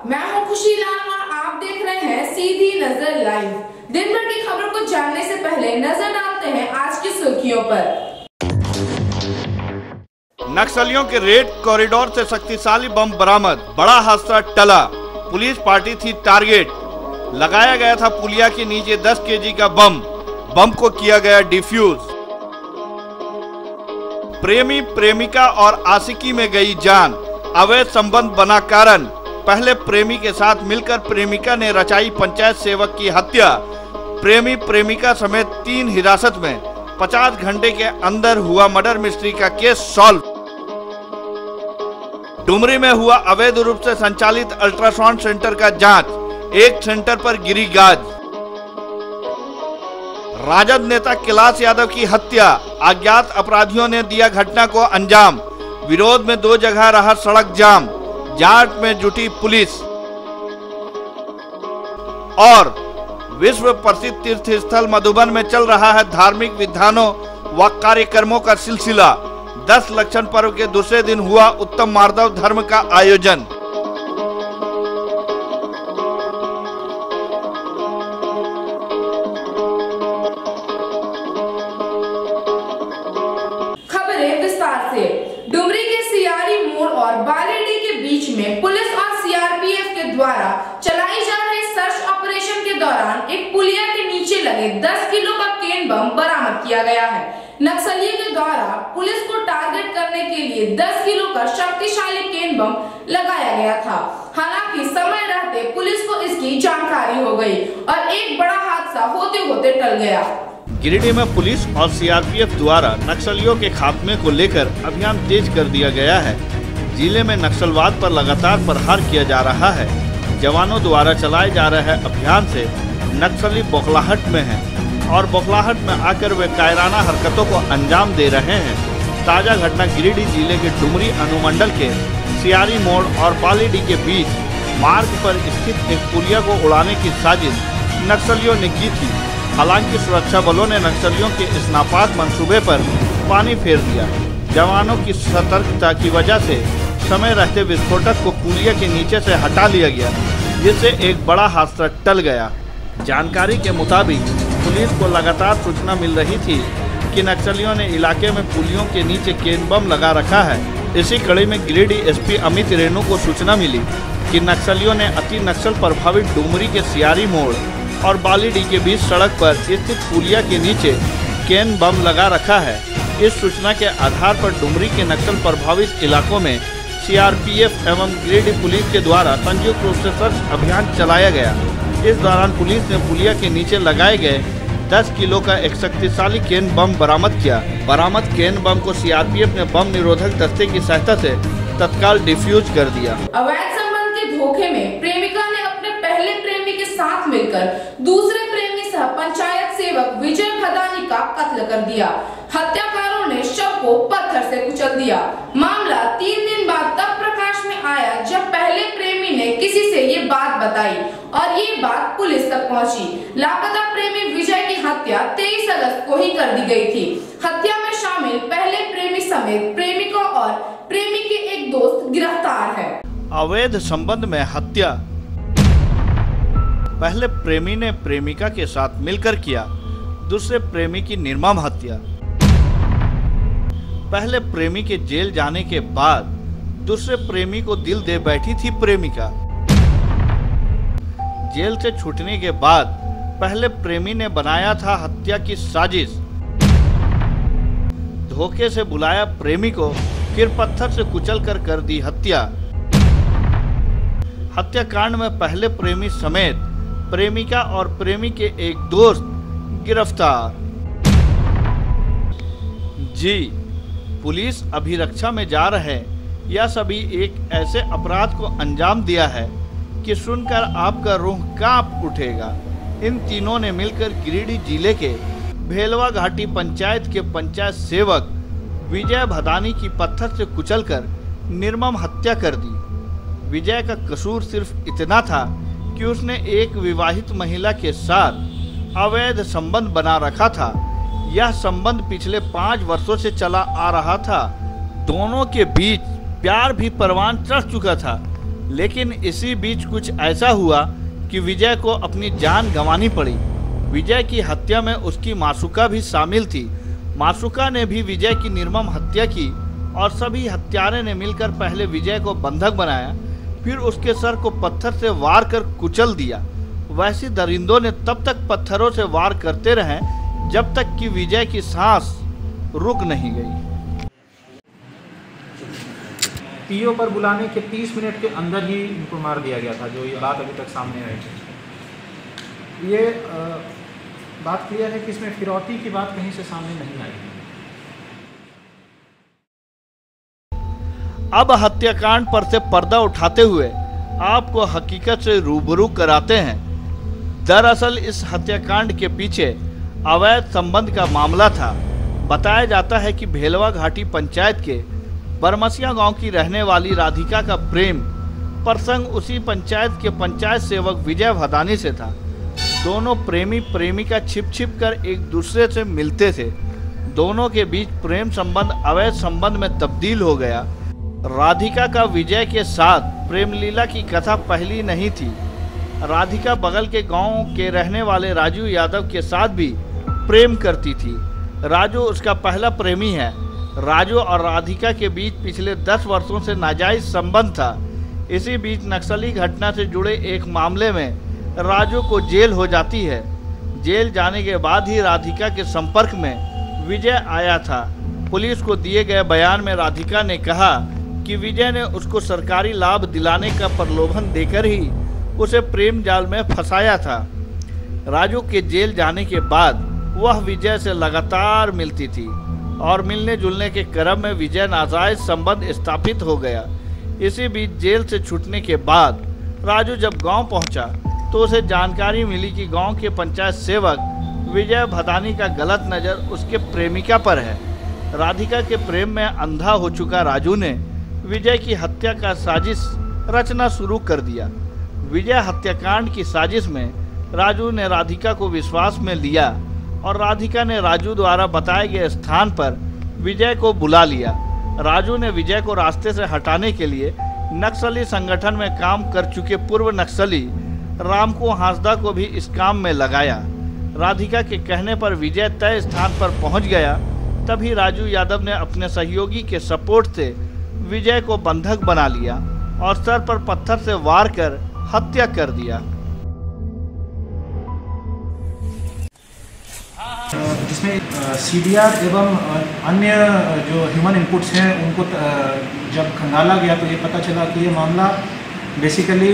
मैं हूं खुशी लाल और आप देख रहे हैं सीधी नजर लाइव। दिन भर की खबरों को जानने से पहले नजर डालते हैं आज की सुर्खियों पर। नक्सलियों के रेड कॉरिडोर से शक्तिशाली बम बरामद, बड़ा हादसा टला। पुलिस पार्टी थी टारगेट। लगाया गया था पुलिया के नीचे 10 केजी का बम को किया गया डिफ्यूज। प्रेमी प्रेमिका और आशिकी में गई जान, अवैध संबंध बना कारण। पहले प्रेमी के साथ मिलकर प्रेमिका ने रचाई पंचायत सेवक की हत्या। प्रेमी प्रेमिका समेत 3 हिरासत में। 50 घंटे के अंदर हुआ मर्डर मिस्ट्री का केस सॉल्व। डुमरी में हुआ अवैध रूप से संचालित अल्ट्रासाउंड सेंटर का जांच, एक सेंटर पर गिरी गाज। राजद नेता कैलाश यादव की हत्या, अज्ञात अपराधियों ने दिया घटना को अंजाम। विरोध में 2 जगह रहा सड़क जाम, जांच में जुटी पुलिस। और विश्व प्रसिद्ध तीर्थ स्थल मधुबन में चल रहा है धार्मिक विधानों व कार्यक्रमों का सिलसिला। 10 लक्षण पर्व के दूसरे दिन हुआ उत्तम मार्दव धर्म का आयोजन। डुमरी के सियारी मोड़ और बालेडी के बीच में पुलिस और सीआरपीएफ के द्वारा चलाई जा रही सर्च ऑपरेशन के दौरान एक पुलिया के नीचे लगे 10 किलो का केन बम बरामद किया गया है। नक्सलियों के द्वारा पुलिस को टारगेट करने के लिए 10 किलो का शक्तिशाली केन बम लगाया गया था। हालांकि समय रहते पुलिस को इसकी जानकारी हो गई और एक बड़ा हादसा होते होते टल गया। गिरिडीह में पुलिस और सीआरपीएफ द्वारा नक्सलियों के खात्मे को लेकर अभियान तेज कर दिया गया है। जिले में नक्सलवाद पर लगातार प्रहार किया जा रहा है। जवानों द्वारा चलाए जा रहे अभियान से नक्सली बौखलाहट में हैं और बौखलाहट में आकर वे कायराना हरकतों को अंजाम दे रहे हैं। ताजा घटना गिरिडीह जिले के डुमरी अनुमंडल के सियारी मोड़ और बालेडी के बीच मार्ग पर स्थित एक पुलिया को उड़ाने की साजिश नक्सलियों ने की थी। हालांकि सुरक्षा बलों ने नक्सलियों के इस नापाक मंसूबे पर पानी फेर दिया। जवानों की सतर्कता की वजह से समय रहते विस्फोटक को पुलिया के नीचे से हटा लिया गया, जिससे एक बड़ा हादसा टल गया। जानकारी के मुताबिक पुलिस को लगातार सूचना मिल रही थी कि नक्सलियों ने इलाके में पुलियों के नीचे केन बम लगा रखा है। इसी कड़ी में गिरिडीह एसपी अमित रेणु को सूचना मिली कि नक्सलियों ने अति नक्सल प्रभावित डुमरी के सियारी मोड़ और बालेडी के बीच सड़क पर स्थित पुलिया के नीचे केन बम लगा रखा है। इस सूचना के आधार पर डुमरी के नक्सल प्रभावित इलाकों में सीआरपीएफ एवं गिरिडीह पुलिस के द्वारा संयुक्त रूप से सर्च अभियान चलाया गया। इस दौरान पुलिस ने पुलिया के नीचे लगाए गए 10 किलो का एक शक्तिशाली केन बम बरामद किया। बरामद केन बम को सीआरपीएफ ने बम निरोधक दस्ते की सहायता से तत्काल डिफ्यूज कर दिया। अवैध संबंध के धोखे में प्रेमिका ने अपने पहले प्रेमी के साथ मिलकर दूसरे प्रेमी सह पंचायत सेवक विजय भदानी का कत्ल कर दिया। हत्याकारों ने शव को पत्थर से कुचल दिया। मामला 3 दिन बाद तब प्रकाश में आया जब पहले प्रेमी ने किसी से ये बात बताई और ये बात पुलिस तक पहुंची। लापता प्रेमी विजय की हत्या 23 अगस्त को ही कर दी गई थी। हत्या में शामिल पहले प्रेमी समेत प्रेमिका और प्रेमी के एक दोस्त गिरफ्तार है। अवैध संबंध में हत्या। पहले प्रेमी ने प्रेमिका के साथ मिलकर किया, दूसरे प्रेमी की निर्मम हत्या। पहले प्रेमी के जेल जाने के बाद दूसरे प्रेमी को दिल दे बैठी थी प्रेमिका। जेल से छूटने के बाद पहले प्रेमी ने बनाया था हत्या की साजिश। धोखे से बुलाया प्रेमी को, फिर पत्थर से कुचल कर दी हत्या। हत्याकांड में पहले प्रेमी समेत प्रेमिका और प्रेमी के एक दोस्त गिरफ्तार। जी, पुलिस अभिरक्षा में जा रहे यह सभी एक ऐसे अपराध को अंजाम दिया है कि सुनकर आपका रूह कांप उठेगा। इन तीनों ने मिलकर गिरिडीह जिले के भेलवा घाटी पंचायत के पंचायत सेवक विजय भदानी की पत्थर से कुचलकर निर्मम हत्या कर दी। विजय का कसूर सिर्फ इतना था कि उसने एक विवाहित महिला के साथ अवैध संबंध बना रखा था। यह संबंध पिछले 5 वर्षों से चला आ रहा था। दोनों के बीच प्यार भी परवान चढ़ चुका था, लेकिन इसी बीच कुछ ऐसा हुआ कि विजय को अपनी जान गंवानी पड़ी। विजय की हत्या में उसकी मासूका भी शामिल थी। मासूका ने भी विजय की निर्मम हत्या की और सभी हत्यारे ने मिलकर पहले विजय को बंधक बनाया, फिर उसके सर को पत्थर से वार कर कुचल दिया। वैसे दरिंदों ने तब तक पत्थरों से वार करते रहे जब तक कि विजय की सांस रुक नहीं गई। पीओ पर बुलाने के 30 मिनट के अंदर ही इनको मार दिया गया था, जो ये बात अभी तक सामने आई थी। ये बात क्लियर है कि इसमें फिरौती की बात कहीं से सामने नहीं आई। अब हत्याकांड पर से पर्दा उठाते हुए आपको हकीकत से रूबरू कराते हैं। दरअसल इस हत्याकांड के पीछे अवैध संबंध का मामला था। बताया जाता है कि भेलवा घाटी पंचायत के बरमसिया गांव की रहने वाली राधिका का प्रेम प्रसंग उसी पंचायत के पंचायत सेवक विजय भदानी से था। दोनों प्रेमी प्रेमिका छिप छिप कर एक दूसरे से मिलते थे। दोनों के बीच प्रेम संबंध अवैध संबंध में तब्दील हो गया। राधिका का विजय के साथ प्रेम लीला की कथा पहली नहीं थी। राधिका बगल के गांव के रहने वाले राजू यादव के साथ भी प्रेम करती थी। राजू उसका पहला प्रेमी है। राजू और राधिका के बीच पिछले 10 वर्षों से नाजायज संबंध था। इसी बीच नक्सली घटना से जुड़े एक मामले में राजू को जेल हो जाती है। जेल जाने के बाद ही राधिका के संपर्क में विजय आया था। पुलिस को दिए गए बयान में राधिका ने कहा कि विजय ने उसको सरकारी लाभ दिलाने का प्रलोभन देकर ही उसे प्रेम जाल में फंसाया था। राजू के जेल जाने के बाद वह विजय से लगातार मिलती थी और मिलने जुलने के क्रम में विजय नाजायज संबंध स्थापित हो गया। इसी बीच जेल से छूटने के बाद राजू जब गांव पहुंचा तो उसे जानकारी मिली कि गांव के पंचायत सेवक विजय भदानी का गलत नज़र उसके प्रेमिका पर है। राधिका के प्रेम में अंधा हो चुका राजू ने विजय की हत्या का साजिश रचना शुरू कर दिया। विजय हत्याकांड की साजिश में राजू ने राधिका को विश्वास में लिया और राधिका ने राजू द्वारा बताए गए स्थान पर विजय को बुला लिया। राजू ने विजय को रास्ते से हटाने के लिए नक्सली संगठन में काम कर चुके पूर्व नक्सली रामको हांसदा को भी इस काम में लगाया। राधिका के कहने पर विजय तय स्थान पर पहुंच गया। तभी राजू यादव ने अपने सहयोगी के सपोर्ट से विजय को बंधक बना लिया और सर पर पत्थर से वार कर हत्या कर दिया। जिसमें सीडीआर एवं अन्य जो ह्यूमन इनपुट्स हैं उनको जब खंगाला गया तो ये पता चला कि ये मामला बेसिकली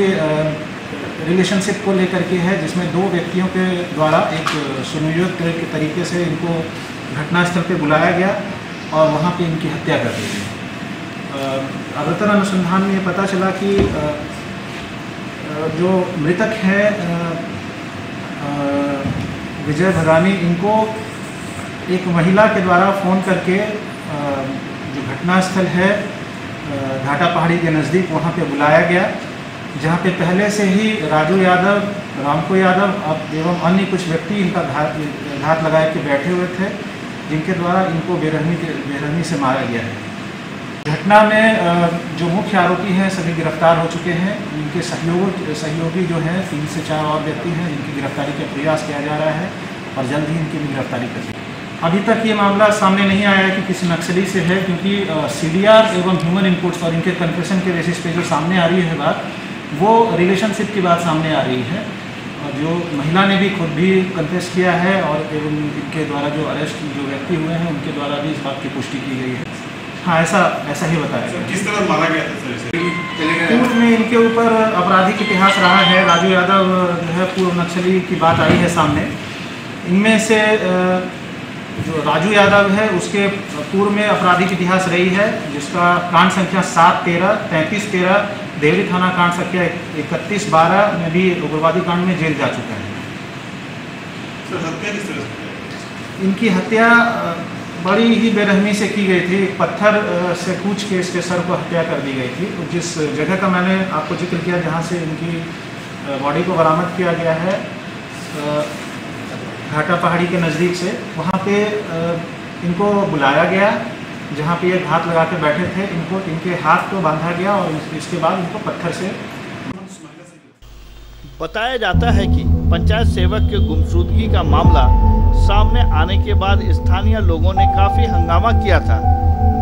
रिलेशनशिप को लेकर के है, जिसमें 2 व्यक्तियों के द्वारा एक सुनियोजित के तरीके से इनको घटनास्थल पे बुलाया गया और वहाँ पे इनकी हत्या कर दी गई। अग्रतर अनुसंधान में ये पता चला कि जो मृतक है विजय भदानी, इनको एक महिला के द्वारा फ़ोन करके जो घटनास्थल है घाटा पहाड़ी के नज़दीक वहाँ पे बुलाया गया, जहाँ पे पहले से ही राजू यादव, रामको यादव एवं अन्य कुछ व्यक्ति इनका घात लगा के बैठे हुए थे, जिनके द्वारा इनको बेरहमी से मारा गया है। घटना में जो मुख्य आरोपी हैं सभी गिरफ्तार हो चुके हैं। इनके सहयोगी जो हैं 3 से 4 और व्यक्ति हैं, जिनकी गिरफ्तारी का प्रयास किया जा रहा है और जल्द ही इनकी भी गिरफ्तारी कर दी। अभी तक ये मामला सामने नहीं आया है कि किसी नक्सली से है, क्योंकि सीडीआर एवं ह्यूमन इनपुट्स और इनके कन्फेशन के बेसिस पे जो सामने आ रही है बात, वो रिलेशनशिप की बात सामने आ रही है। और जो महिला ने भी खुद भी कन्फेस किया है और एवं इनके द्वारा जो अरेस्ट जो व्यक्ति हुए हैं उनके द्वारा भी इस बात की पुष्टि की गई है। हाँ, ऐसा ही बताया गया। किस तरह मारा गया था सर? कोर्ट में इनके ऊपर आपराधिक इतिहास रहा है। राजू यादव जो है पूर्व नक्सली की बात आई है सामने। इनमें से जो राजू यादव है उसके पूर्व में आपराधिक इतिहास रही है, जिसका कांड संख्या 7-13, 33-13, देवरी थाना कांड संख्या 31-12 में भी उग्रवादी कांड में जेल जा चुका है। सर, हत्या किस तरह से? इनकी हत्या बड़ी ही बेरहमी से की गई थी। एक पत्थर से कूच के इसके सर को हत्या कर दी गई थी। तो जिस जगह का मैंने आपको जिक्र किया जहाँ से इनकी बॉडी को बरामद किया गया है, घाटा पहाड़ी के नज़दीक से, वहाँ पे इनको बुलाया गया जहाँ पे ये घात लगा के बैठे थे। इनके हाथ को बांधा गया और इसके बाद इनको पत्थर से। बताया जाता है कि पंचायत सेवक के गुमशुदगी का मामला सामने आने के बाद स्थानीय लोगों ने काफी हंगामा किया था।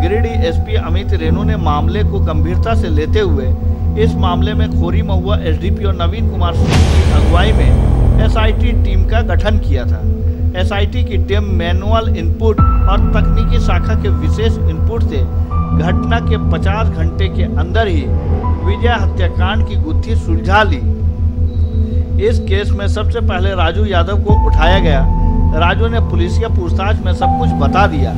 गिरिडीह एसपी अमित रेणु ने मामले को गंभीरता से लेते हुए इस मामले में खोरी महुआ एसडीपीओ नवीन कुमार सिंह की अगुवाई में एसआईटी टीम का गठन किया था। एसआईटी की टीम मैनुअल इनपुट और तकनीकी शाखा के विशेष इनपुट से घटना के 50 घंटे के अंदर ही विजय हत्याकांड की गुत्थी सुलझा ली। इस केस में सबसे पहले राजू यादव को उठाया गया। राजू ने पुलिसिया पूछताछ में सब कुछ बता दिया।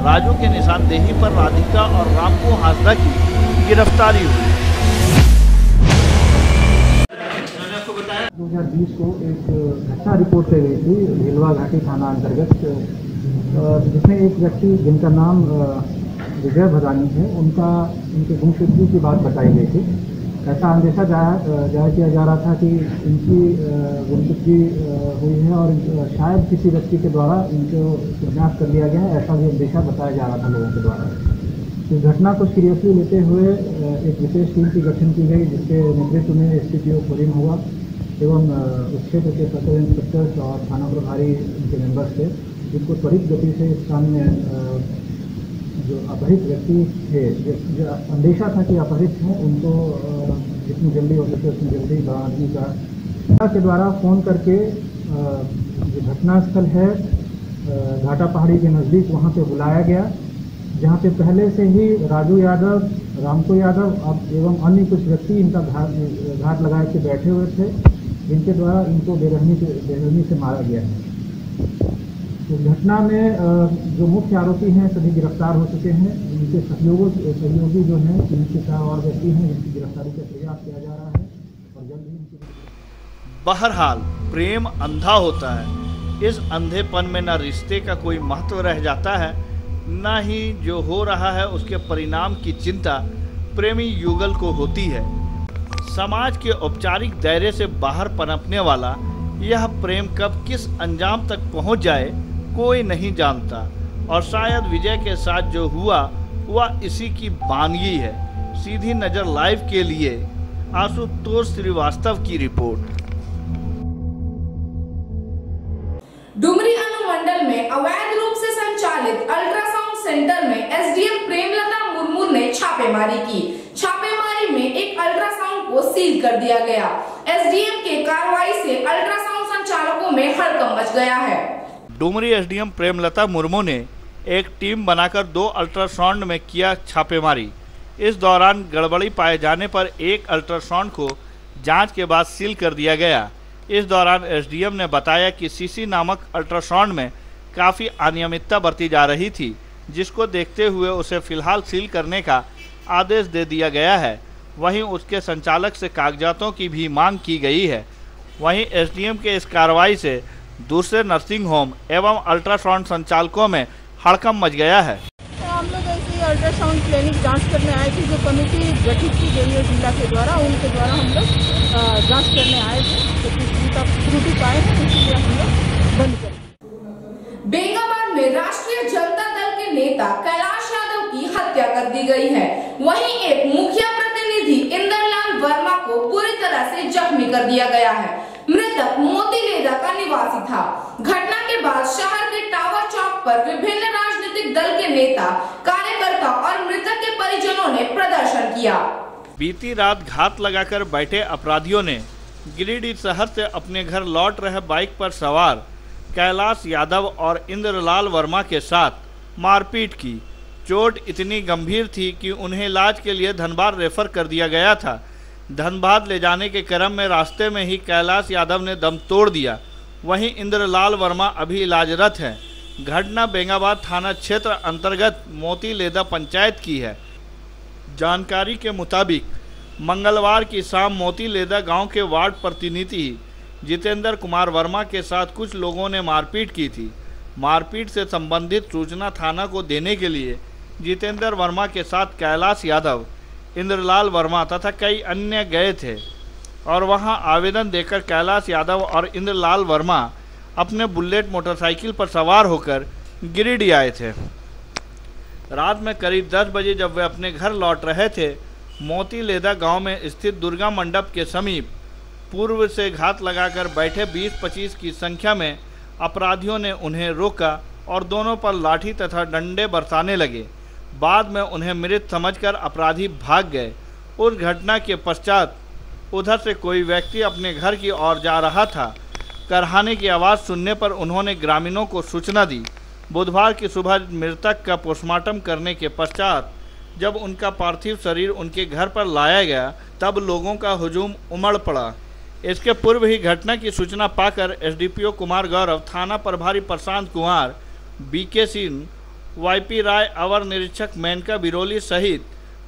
राजू के निशानदेही पर राधिका और रामको हाजरा की गिरफ्तारी हुई। 2020 को एक घटना रिपोर्ट से गई थी भीलवा घाटी थाना अंतर्गत, जिसमें एक व्यक्ति जिनका नाम विजय भदानी है उनके गुमशुदगी की बात बताई गई थी। ऐसा अंदेशा जाहिर किया जा रहा था कि इनकी गुमशुदगी हुई है और शायद किसी व्यक्ति के द्वारा इनको किडनैप कर लिया गया है, ऐसा भी अंदेशा बताया जा रहा था लोगों के द्वारा। इस घटना को सीरियसली लेते हुए एक विशेष टीम की गठन की गई, जिसके नेतृत्व में एसडीपीओ खोरी महुआ एवं उस क्षेत्र के सर्कल इंस्पेक्टर्स और थाना प्रभारी उनके मेंबर्स थे, जिनको त्वरित गति से इस काम में जो अपहरित व्यक्ति थे, जो अंदेशा था कि अपहरित हैं, उनको जितनी जल्दी हो सके उतनी जल्दी बरामदगी का के द्वारा फ़ोन करके जो घटनास्थल है घाटा पहाड़ी के नज़दीक वहाँ पे बुलाया गया, जहाँ पे पहले से ही राजू यादव, रामको यादव एवं अन्य कुछ व्यक्ति इनका घात लगा के बैठे हुए थे, जिनके द्वारा इनको बेरहमी से मारा गया है। इस घटना में जो मुख्य आरोपी हैं सभी गिरफ्तार हो चुके हैं। इनके सहयोगी जो हैं 3 से 4 और व्यक्ति हैं, जिनकी गिरफ्तारी का प्रयास किया जा रहा है और जल्द ही इनकी। बहरहाल प्रेम अंधा होता है। इस अंधेपन में न रिश्ते का कोई महत्व रह जाता है, न ही जो हो रहा है उसके परिणाम की चिंता प्रेमी युगल को होती है। समाज के औपचारिक दायरे से बाहर पनपने वाला यह प्रेम कब किस अंजाम तक पहुंच जाए कोई नहीं जानता, और शायद विजय के साथ जो हुआ वह इसी की वानगी है। सीधी नजर लाइव के लिए आशुतोष श्रीवास्तव की रिपोर्ट। डुमरी अनुमंडल में अवैध रूप से संचालित अल्ट्रासाउंड सेंटर में एसडीएम प्रेमलता मुर्मू ने छापेमारी की। छापेमारी में एक अल्ट्रासाउंड को सील कर दिया गया। एसडीएम के कार्रवाई से अल्ट्रासाउंड संचालकों में हड़कंप मच गया है। डुमरी एसडीएम प्रेमलता मुर्मू ने एक टीम बनाकर 2 अल्ट्रासाउंड में किया छापेमारी। इस दौरान गड़बड़ी पाए जाने पर एक अल्ट्रासाउंड को जांच के बाद सील कर दिया गया। इस दौरान एसडीएम ने बताया कि सीसी नामक अल्ट्रासाउंड में काफ़ी अनियमितता बरती जा रही थी, जिसको देखते हुए उसे फिलहाल सील करने का आदेश दे दिया गया है। वहीं उसके संचालक से कागजातों की भी मांग की गई है। वहीं एसडीएम के इस कार्रवाई से दूसरे नर्सिंग होम एवं अल्ट्रासाउंड संचालकों में हड़कंप मच गया है। हम लोग ऐसे अल्ट्रासाउंड क्लिनिक जांच करने आए थे, जो कमेटी गठित की गई है जिला के द्वारा, उनके द्वारा हम लोग जांच करने आए थे, तो कुछ त्रुटि पाए हैं, इसलिए हम लोग बंद करें। बेंगाबाद में राष्ट्रीय जनता दल के नेता कैलाश यादव की हत्या कर दी गई है। वहीं एक मुखिया प्रतिनिधि इंद्रलाल वर्मा को पूरी तरह से जख्मी कर दिया गया है। मृतक मोतीलेदा का निवासी था। घटना के बाद शहर के टावर चौक पर विभिन्न राजनीतिक दल के नेता, कार्यकर्ता और मृतक के परिजनों ने प्रदर्शन किया। बीती रात घात लगाकर बैठे अपराधियों ने गिरिडीह शहर से अपने घर लौट रहे बाइक पर सवार कैलाश यादव और इंद्रलाल वर्मा के साथ मारपीट की। चोट इतनी गंभीर थी कि उन्हें इलाज के लिए धनबाद रेफर कर दिया गया था। धनबाद ले जाने के क्रम में रास्ते में ही कैलाश यादव ने दम तोड़ दिया। वहीं इंद्रलाल वर्मा अभी इलाजरत है। घटना बेंगाबाद थाना क्षेत्र अंतर्गत मोतीलेदा पंचायत की है। जानकारी के मुताबिक मंगलवार की शाम मोतीलेदा गांव के वार्ड प्रतिनिधि जितेंद्र कुमार वर्मा के साथ कुछ लोगों ने मारपीट की थी। मारपीट से संबंधित सूचना थाना को देने के लिए जितेंद्र वर्मा के साथ कैलाश यादव, इंद्रलाल वर्मा तथा कई अन्य गए थे और वहां आवेदन देकर कैलाश यादव और इंद्रलाल वर्मा अपने बुलेट मोटरसाइकिल पर सवार होकर गिरिडीह आए थे। रात में करीब 10 बजे जब वे अपने घर लौट रहे थे, मोती लेदा गांव में स्थित दुर्गा मंडप के समीप पूर्व से घात लगाकर बैठे 20-25 की संख्या में अपराधियों ने उन्हें रोका और दोनों पर लाठी तथा डंडे बरसाने लगे। बाद में उन्हें मृत समझकर अपराधी भाग गए। उस घटना के पश्चात उधर से कोई व्यक्ति अपने घर की ओर जा रहा था। करहाने की आवाज़ सुनने पर उन्होंने ग्रामीणों को सूचना दी। बुधवार की सुबह मृतक का पोस्टमार्टम करने के पश्चात जब उनका पार्थिव शरीर उनके घर पर लाया गया तब लोगों का हुजूम उमड़ पड़ा। इसके पूर्व ही घटना की सूचना पाकर एसडीपीओ कुमार गौरव, थाना प्रभारी प्रशांत कुमार, बीके सिंह, वाईपी राय, अवर निरीक्षक मेनका बिरोली सहित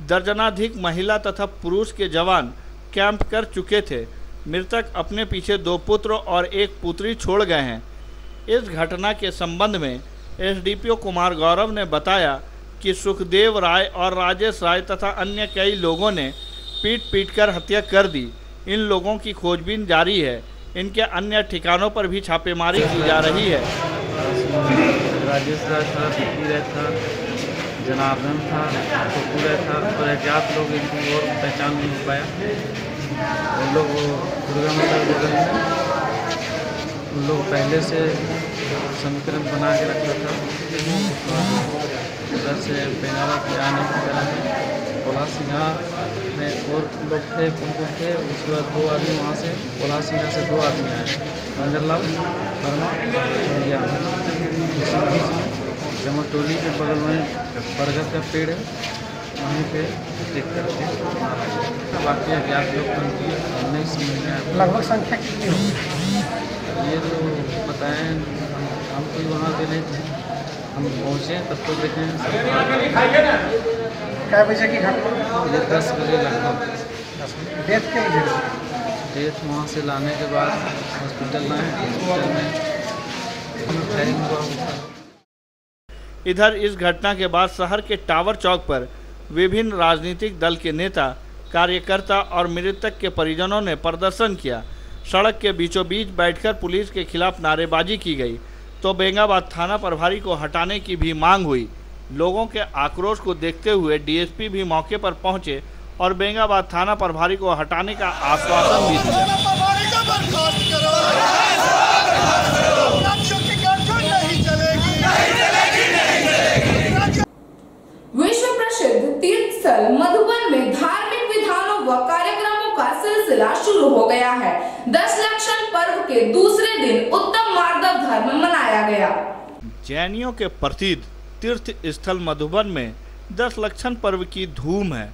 दर्जनाधिक महिला तथा पुरुष के जवान कैंप कर चुके थे। मृतक अपने पीछे 2 पुत्र और 1 पुत्री छोड़ गए हैं। इस घटना के संबंध में एसडीपीओ कुमार गौरव ने बताया कि सुखदेव राय और राजेश राय तथा अन्य कई लोगों ने पीट कर हत्या कर दी। इन लोगों की खोजबीन जारी है। इनके अन्य ठिकानों पर भी छापेमारी की जा रही है। राजेश राय था, विक्की राय था, जनार्दन था, पप्पू राय था और अज्ञात लोग, इनकी और पहचान नहीं हो पाया। उन लोग दुर्गा माता के बगल में उन लोग पहले से समीकरण बना के रखा था। उधर से बेंगावत में आने की तरह में कोला सिंघा में और लोग थे, थे। उसके बाद 2 आदमी वहाँ से कोला सिंघा से 2 आदमी आए, मंगरलाल वर्मा इंडिया में। जमटोली के बगल में बरगद का पेड़ है, वहीं पे देख करके बाकी अज्ञात लोग नहीं समझ में आया। लगभग संख्या कितनी होगी ये तो बताएं, हम कोई वहाँ पे नहीं थे। हम पहुँचे तब तो देखें क्या बजे की घटना? ये 10 बजे लगभग। डेथ के वजह? डेथ वहाँ से लाने के बाद हॉस्पिटल लाए, हॉस्पिटल में फायरिंग हुआ। इधर इस घटना के बाद शहर के टावर चौक पर विभिन्न राजनीतिक दल के नेता, कार्यकर्ता और मृतक के परिजनों ने प्रदर्शन किया। सड़क के बीचों बीच बैठकर पुलिस के खिलाफ नारेबाजी की गई तो बेंगाबाद थाना प्रभारी को हटाने की भी मांग हुई। लोगों के आक्रोश को देखते हुए डीएसपी भी मौके पर पहुंचे और बेंगाबाद थाना प्रभारी को हटाने का आश्वासन भी दिया। विश्व प्रसिद्ध तीर्थ स्थल मधुबन में धार्मिक विधानों व कार्यक्रमों का सिलसिला शुरू हो गया है। 10 लक्षण पर्व के दूसरे दिन उत्तम मार्दव धर्म मनाया गया। जैनियों के प्रसिद्ध तीर्थ स्थल मधुबन में 10 लक्षण पर्व की धूम है।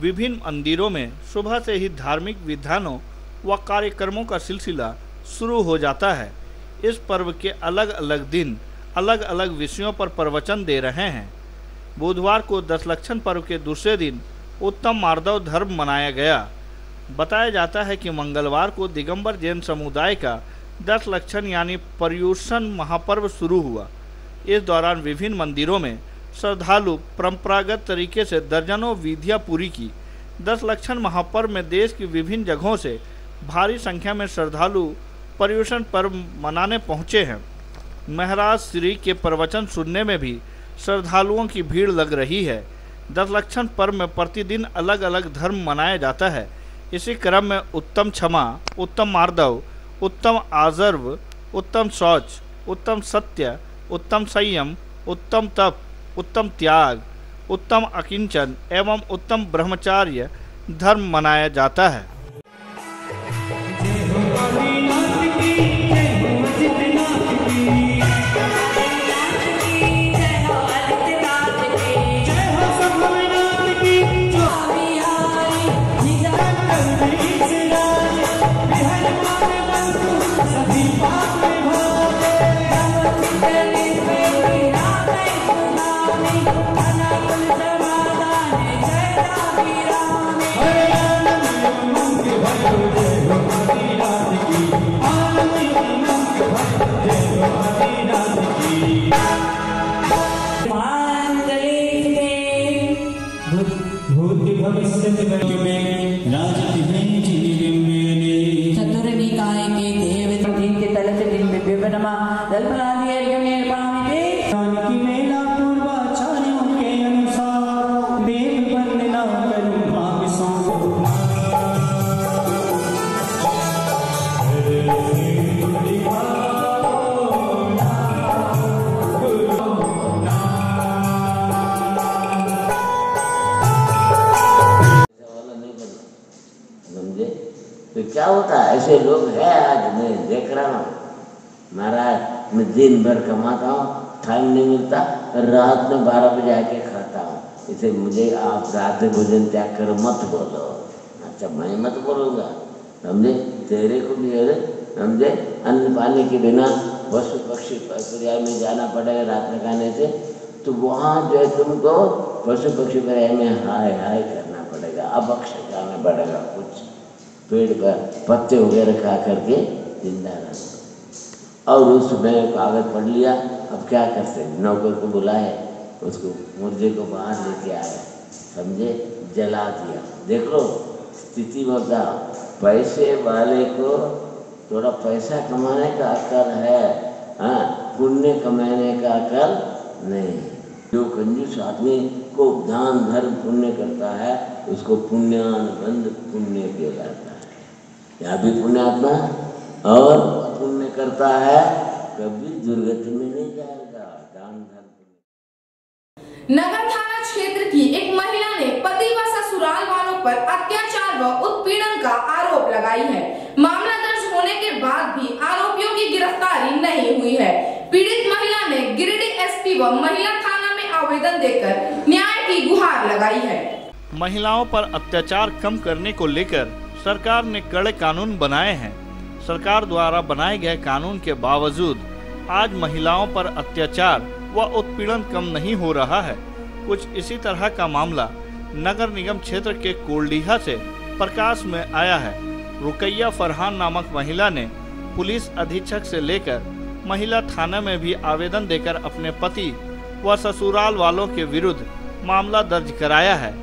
विभिन्न मंदिरों में सुबह से ही धार्मिक विधानों व कार्यक्रमों का सिलसिला शुरू हो जाता है। इस पर्व के अलग अलग दिन अलग अलग विषयों पर प्रवचन दे रहे हैं। बुधवार को 10 लक्षण पर्व के दूसरे दिन उत्तम मार्दव धर्म मनाया गया। बताया जाता है कि मंगलवार को दिगंबर जैन समुदाय का 10 लक्षण यानी पर्युषण महापर्व शुरू हुआ। इस दौरान विभिन्न मंदिरों में श्रद्धालु परंपरागत तरीके से दर्जनों विधियां पूरी की। 10 लक्षण महापर्व में देश की विभिन्न जगहों से भारी संख्या में श्रद्धालु पर्युषण पर्व मनाने पहुंचे हैं। महाराज श्री के प्रवचन सुनने में भी श्रद्धालुओं की भीड़ लग रही है। 10 लक्षण पर्व में प्रतिदिन अलग अलग धर्म मनाया जाता है। इसी क्रम में उत्तम क्षमा, उत्तम मार्दव, उत्तम आजर्व, उत्तम शौच, उत्तम सत्य, उत्तम संयम, उत्तम तप, उत्तम त्याग, उत्तम अकिंचन एवं उत्तम ब्रह्मचार्य धर्म मनाया जाता है। चतुर्निकाय के देव दिन के तल से दिन विभिन्नमा दलपलादी अर्घ्य निर्माण में क्या होता है, ऐसे लोग हैं आज मैं देख रहा हूँ। महाराज मैं दिन भर कमाता हूँ, टाइम नहीं मिलता, रात में 12 बजे आके खाता हूँ। इसे मुझे आप रात भोजन त्याग कर मत बोलो। अच्छा मैं मत बोलूँगा, समझे, तेरे को भी है, समझे, अन्न पानी के बिना पशु पक्षी पर्याय में जाना पड़ेगा रात में खाने से, तो वहाँ जो है तुमको पशु पक्षी पर्याय में हाय हाय करना पड़ेगा, अभक्ष खाना पड़ेगा, कुछ पेड़ पर पत्ते वगैरह खा करके जिंदा रहना। और उसमें कागज पढ़ लिया, अब क्या कर सकते, नौकर को बुलाए, उसको मुर्दे को बाहर लेके आया, समझे, जला दिया। देख लो स्थिति बता, पैसे वाले को थोड़ा पैसा कमाने का अकल है, हाँ, पुण्य कमाने का अकल नहीं। जो कंजूस आदमी को दान धर्म पुण्य करता है उसको पुण्यानुबंध पुण्य कहलाता है। यहाँ भी पुण्यात्मा और पुण्य करता है, कभी दुर्गति में नहीं जाएगा। दान धर्म। नगर थाना क्षेत्र की एक महिला ने पति व ससुराल वालों पर अत्याचार व उत्पीड़न का आरोप लगाई है। मामला दर्ज होने के बाद भी आरोपियों की गिरफ्तारी नहीं हुई है। पीड़ित महिला ने गिरिडीह एसपी व महिला थाना में आवेदन देकर न्याय की गुहार लगाई है। महिलाओं पर अत्याचार कम करने को लेकर सरकार ने कड़े कानून बनाए हैं। सरकार द्वारा बनाए गए कानून के बावजूद आज महिलाओं पर अत्याचार व उत्पीड़न कम नहीं हो रहा है। कुछ इसी तरह का मामला नगर निगम क्षेत्र के कोल्डीहा से प्रकाश में आया है। रुकैया फरहान नामक महिला ने पुलिस अधीक्षक से लेकर महिला थाना में भी आवेदन देकर अपने पति व ससुराल वालों के विरुद्ध मामला दर्ज कराया है।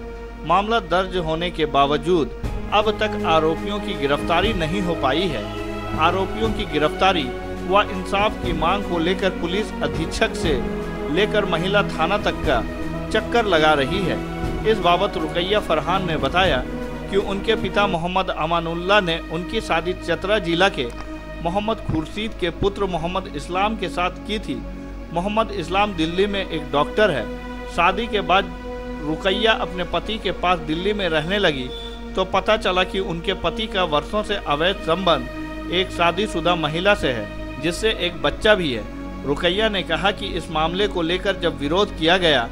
मामला दर्ज होने के बावजूद अब तक आरोपियों की गिरफ्तारी नहीं हो पाई है। आरोपियों की गिरफ्तारी व इंसाफ की मांग को लेकर पुलिस अधीक्षक से लेकर महिला थाना तक का चक्कर लगा रही है। इस बाबत रुकैया फरहान ने बताया कि उनके पिता मोहम्मद अमानुल्लाह ने उनकी शादी चतरा जिला के मोहम्मद खुर्शीद के पुत्र मोहम्मद इस्लाम के साथ की थी। मोहम्मद इस्लाम दिल्ली में एक डॉक्टर है। शादी के बाद रुकैया अपने पति के पास दिल्ली में रहने लगी तो पता चला कि उनके पति का वर्षों से अवैध संबंध एक शादीशुदा महिला से है, जिससे एक बच्चा भी है। रुकैया ने कहा कि इस मामले को लेकर जब विरोध किया गया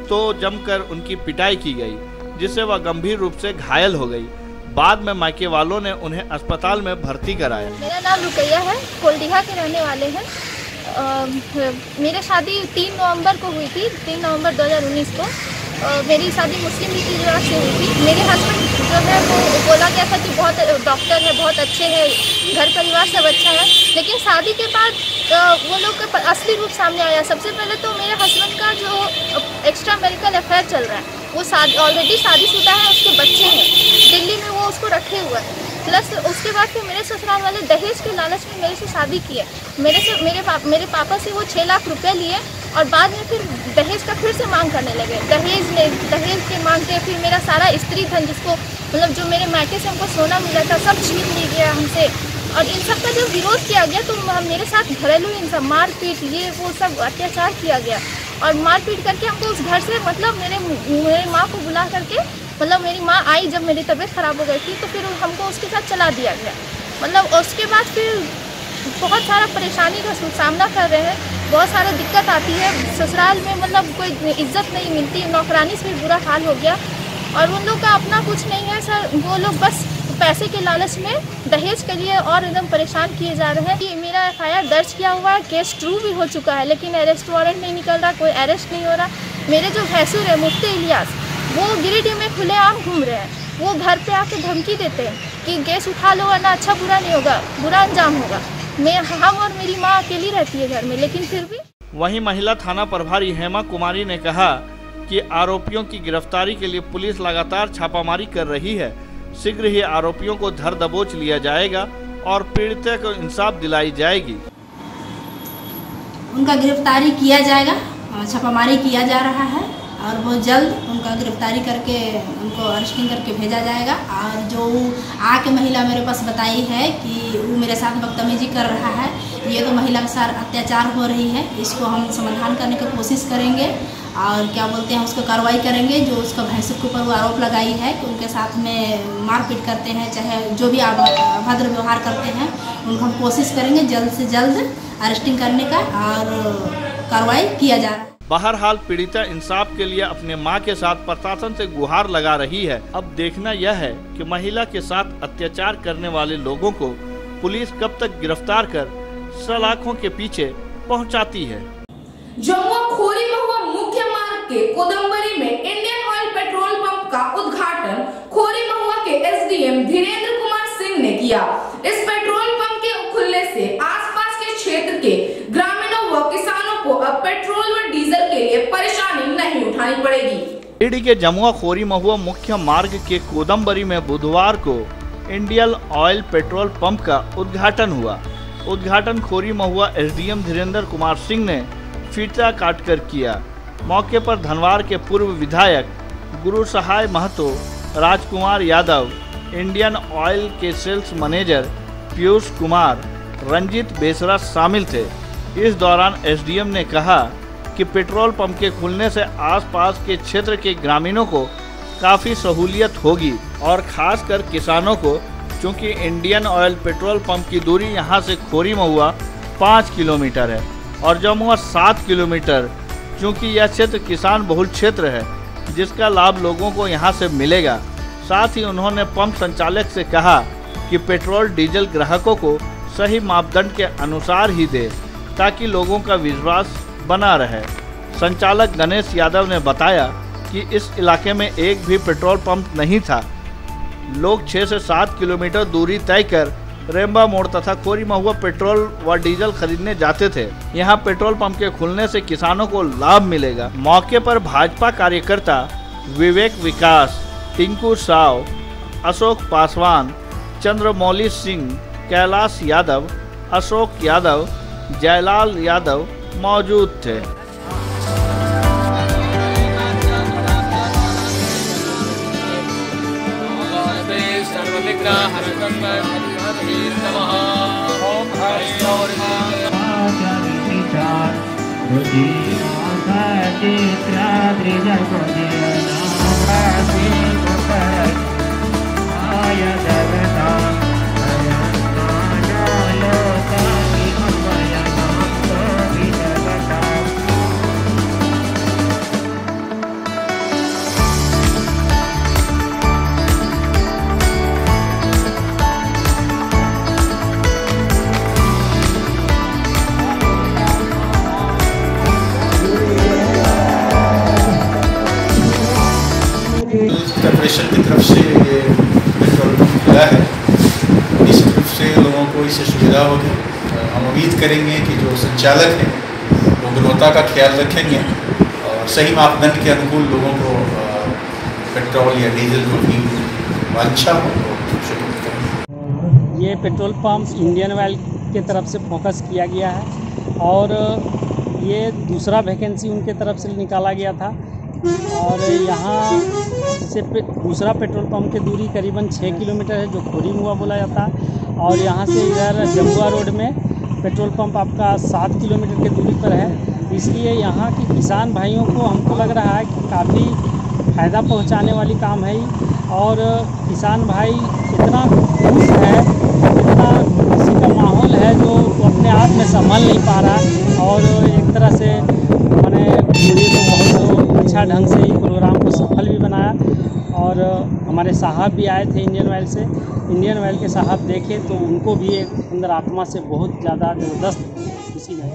तो जमकर उनकी पिटाई की गई, जिससे वह गंभीर रूप से घायल हो गई। बाद में मायके वालों ने उन्हें अस्पताल में भर्ती कराया। मेरा नाम रुकैया है, कोल्डीहा के रहने वाले हैं। मेरी शादी 3 नवंबर को हुई थी, 3 नवंबर 2019 को। मेरी शादी मुस्लिम रीति रिवाज से हुई थी। मेरे हस्बैंड जो है वो बोला गया था कि बहुत डॉक्टर है, बहुत अच्छे हैं, घर परिवार सब अच्छा है। लेकिन शादी के बाद वो लोग का असली रूप सामने आया। सबसे पहले तो मेरे हस्बैंड का जो एक्स्ट्रा मैरिटल अफेयर चल रहा है, वो ऑलरेडी शादीशुदा है, उसके बच्चे हैं, दिल्ली में वो उसको रखे हुए हैं। प्लस उसके बाद फिर मेरे ससुराल वाले दहेज के लालच में मेरे से शादी की है। मेरे पापा से वो 6 लाख रुपए लिए और बाद में फिर दहेज का फिर से मांग करने लगे। दहेज के मांगते फिर मेरा सारा स्त्री धन, जिसको मतलब जो मेरे मायके से हमको सोना मिला था, सब छीन ली गया हमसे। और इन सब का जब विरोध किया गया तो मेरे साथ घरेलू हिंसा, मारपीट, ये वो सब अत्याचार किया गया। और मारपीट करके हमको उस घर से मतलब मेरे माँ को बुला करके, मतलब मेरी माँ आई जब मेरी तबीयत ख़राब हो गई थी तो फिर हमको उसके साथ चला दिया गया। मतलब उसके बाद फिर बहुत सारा परेशानी का सामना कर रहे हैं, बहुत सारा दिक्कत आती है ससुराल में, मतलब कोई इज्जत नहीं मिलती, नौकरानी से भी बुरा हाल हो गया। और उन लोग का अपना कुछ नहीं है सर, वो लोग बस पैसे के लालच में दहेज के लिए और एकदम परेशान किए जा रहे हैं। कि मेरा FIR दर्ज किया हुआ है, केस ट्रू भी हो चुका है, लेकिन अरेस्ट वारंट नहीं निकल रहा, कोई अरेस्ट नहीं हो रहा। मेरे जो भैंसुर है मुफ्ती इलियास, वो गिरिडीह में खुलेआम घूम रहे हैं। वो घर पे आके धमकी देते हैं कि गैस उठा लो वरना अच्छा बुरा नहीं होगा, बुरा अंजाम होगा। हम और मेरी माँ अकेली रहती है घर में, लेकिन फिर भी। वहीं महिला थाना प्रभारी हेमा कुमारी ने कहा कि आरोपियों की गिरफ्तारी के लिए पुलिस लगातार छापामारी कर रही है। शीघ्र ही आरोपियों को धर दबोच लिया जाएगा और पीड़िता को इंसाफ दिलाई जाएगी। उनका गिरफ्तारी किया जाएगा, छापामारी किया जा रहा है और वो जल्द उनका गिरफ्तारी करके उनको अरेस्टिंग करके भेजा जाएगा। और जो आके महिला मेरे पास बताई है कि वो मेरे साथ बदतमीजी कर रहा है, ये तो महिला के साथ अत्याचार हो रही है, इसको हम समाधान करने की कोशिश करेंगे। और क्या बोलते हैं उसको कार्रवाई करेंगे। जो उसका भैंसुर के ऊपर वो आरोप लगाई है कि उनके साथ में मारपीट करते हैं, चाहे जो भी अभद्र व्यवहार करते हैं, उनको हम कोशिश करेंगे जल्द से जल्द अरेस्टिंग करने का और कार्रवाई किया जा रहा है। बहरहाल पीड़िता इंसाफ के लिए अपने मां के साथ प्रशासन से गुहार लगा रही है। अब देखना यह है कि महिला के साथ अत्याचार करने वाले लोगों को पुलिस कब तक गिरफ्तार कर सलाखों के पीछे पहुंचाती है। जमुआ खोरी महुआ मुख्य मार्ग के कोदम्बरी में इंडियन ऑयल पेट्रोल पंप का उद्घाटन खोरी महुआ के एसडीएम धीरेन्द्र कुमार सिंह ने किया। इस पेट्रोल पंप के खुलने से आसपास के क्षेत्र के ग्रामीणों व किसानों को अब पेट्रोल व डीजल के लिए परेशानी नहीं उठानी पड़ेगी। गिरिडीह के जमुआ खोरी महुआ मुख्य मार्ग के कोदम्बरी में बुधवार को इंडियन ऑयल पेट्रोल पंप का उद्घाटन हुआ। उद्घाटन खोरी महुआ एसडीएम धीरेन्द्र कुमार सिंह ने फीता काटकर किया। मौके पर धनवार के पूर्व विधायक गुरु सहाय महतो, राजकुमार यादव, इंडियन ऑयल के सेल्स मैनेजर पीयूष कुमार, रंजित बेसरा शामिल थे। इस दौरान एसडीएम ने कहा कि पेट्रोल पंप के खुलने से आसपास के क्षेत्र के ग्रामीणों को काफ़ी सहूलियत होगी और खासकर किसानों को, क्योंकि इंडियन ऑयल पेट्रोल पंप की दूरी यहां से खोरी महुआ 5 किलोमीटर है और जमुआ 7 किलोमीटर। क्योंकि यह क्षेत्र किसान बहुल क्षेत्र है जिसका लाभ लोगों को यहां से मिलेगा। साथ ही उन्होंने पंप संचालक से कहा कि पेट्रोल डीजल ग्राहकों को सही मापदंड के अनुसार ही दे ताकि लोगों का विश्वास बना रहे। संचालक गणेश यादव ने बताया कि इस इलाके में एक भी पेट्रोल पंप नहीं था। लोग 6 से 7 किलोमीटर दूरी तय कर रेम्बा मोड़ तथा खोरी महुआ पेट्रोल व डीजल खरीदने जाते थे। यहां पेट्रोल पंप के खुलने से किसानों को लाभ मिलेगा। मौके पर भाजपा कार्यकर्ता विवेक विकास, टिंकू साव, अशोक पासवान, चंद्रमौली सिंह, कैलाश यादव, अशोक यादव, जयलाल यादव मौजूद थे। कॉर्पोरेशन की तरफ से ये पेट्रोल पंप खुला है। निश्चित रूप से लोगों को इससे सुविधा होगी। हम उम्मीद करेंगे कि जो संचालक हैं वो गुणवत्ता का ख्याल रखेंगे और सही मापदंड के अनुकूल लोगों को पेट्रोल या डीजल जो भी वांछा हो करेंगे। ये पेट्रोल पंप इंडियन ऑयल के तरफ से फोकस किया गया है और ये दूसरा वैकेंसी उनके तरफ से निकाला गया था और यहाँ से दूसरा पेट्रोल पंप की दूरी करीबन 6 किलोमीटर है जो खोरी महुआ बोला जाता है और यहाँ से इधर जमुआ रोड में पेट्रोल पंप आपका 7 किलोमीटर की दूरी पर है। इसलिए यहाँ के किसान भाइयों को हमको लग रहा है कि काफ़ी फ़ायदा पहुँचाने वाली काम है और किसान भाई इतना खुश है, इतना खुशी का माहौल है जो अपने आप में संभल नहीं पा रहा है और एक तरह से मैंने पूरी को बहुत अच्छा ढंग से ये प्रोग्राम को सफल भी बनाया और हमारे साहब भी आए थे इंडियन ऑयल से। इंडियन ऑयल के साहब देखे तो उनको भी एक अंदर आत्मा से बहुत ज़्यादा ज़बरदस्त खुशी है।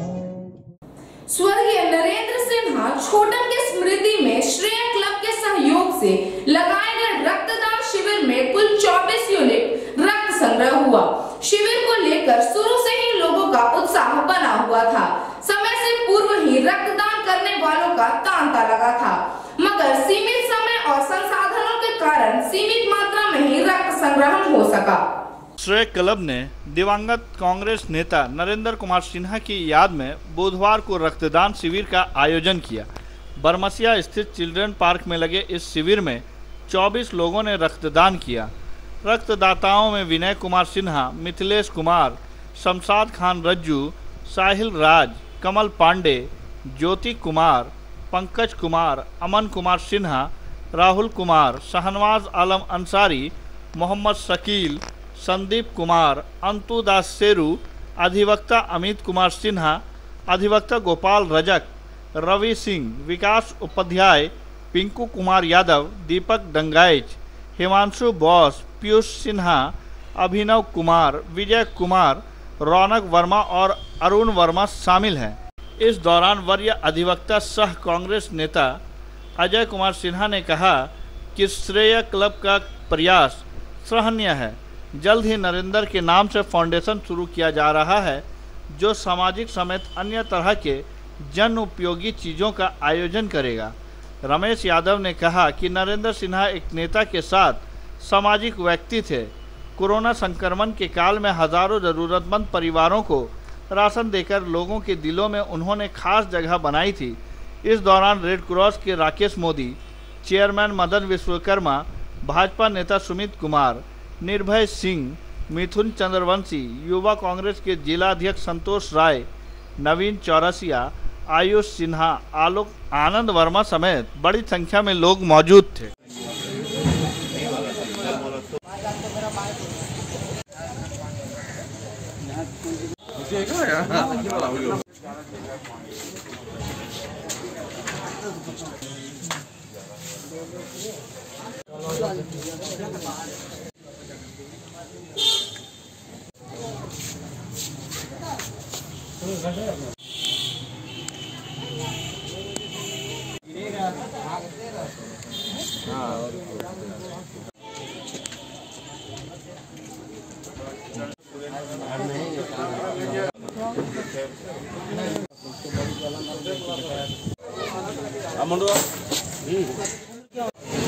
स्वर्गीय नरेंद्र सिन्हा छोटन की स्मृति में श्रेय क्लब के सहयोग से लगाए गए रक्तदान शिविर में कुल 24 यूनिट रक्त संग्रह हुआ। शिविर को लेकर शुरू से ही लोगों का उत्साह बना हुआ था। समय से पूर्व ही रक्तदान करने वालों का तांता लगा था, मगर सीमित समय और संसाधनों के कारण सीमित मात्रा में ही रक्त संग्रहण हो सका। श्रेय क्लब ने दिवंगत कांग्रेस नेता नरेंद्र कुमार सिन्हा की याद में बुधवार को रक्तदान शिविर का आयोजन किया। बरमसिया स्थित चिल्ड्रन पार्क में लगे इस शिविर में 24 लोगों ने रक्तदान किया। रक्तदाताओं में विनय कुमार सिन्हा, मिथिलेश कुमार, शमशाद खान रज्जू, साहिल राज, कमल पांडे, ज्योति कुमार, पंकज कुमार, अमन कुमार सिन्हा, राहुल कुमार, शहनवाज आलम अंसारी, मोहम्मद शकील, संदीप कुमार, अंतु दास सेरू, अधिवक्ता अमित कुमार सिन्हा, अधिवक्ता गोपाल रजक, रवि सिंह, विकास उपाध्याय, पिंकू कुमार यादव, दीपक डंगाइच, हिमांशु बॉस, पीयूष सिन्हा, अभिनव कुमार, विजय कुमार, रौनक वर्मा और अरुण वर्मा शामिल हैं। इस दौरान वरीय अधिवक्ता सह कांग्रेस नेता अजय कुमार सिन्हा ने कहा कि श्रेय क्लब का प्रयास सराहनीय है। जल्द ही नरेंद्र के नाम से फाउंडेशन शुरू किया जा रहा है जो सामाजिक समेत अन्य तरह के जन उपयोगी चीज़ों का आयोजन करेगा। रमेश यादव ने कहा कि नरेंद्र सिन्हा एक नेता के साथ सामाजिक व्यक्ति थे। कोरोना संक्रमण के काल में हजारों ज़रूरतमंद परिवारों को राशन देकर लोगों के दिलों में उन्होंने खास जगह बनाई थी। इस दौरान रेड क्रॉस के राकेश मोदी, चेयरमैन मदन विश्वकर्मा, भाजपा नेता सुमित कुमार, निर्भय सिंह, मिथुन चंद्रवंशी, युवा कांग्रेस के जिला अध्यक्ष संतोष राय, नवीन चौरसिया, आयुष सिन्हा, आलोक आनंद वर्मा समेत बड़ी संख्या में लोग मौजूद थे।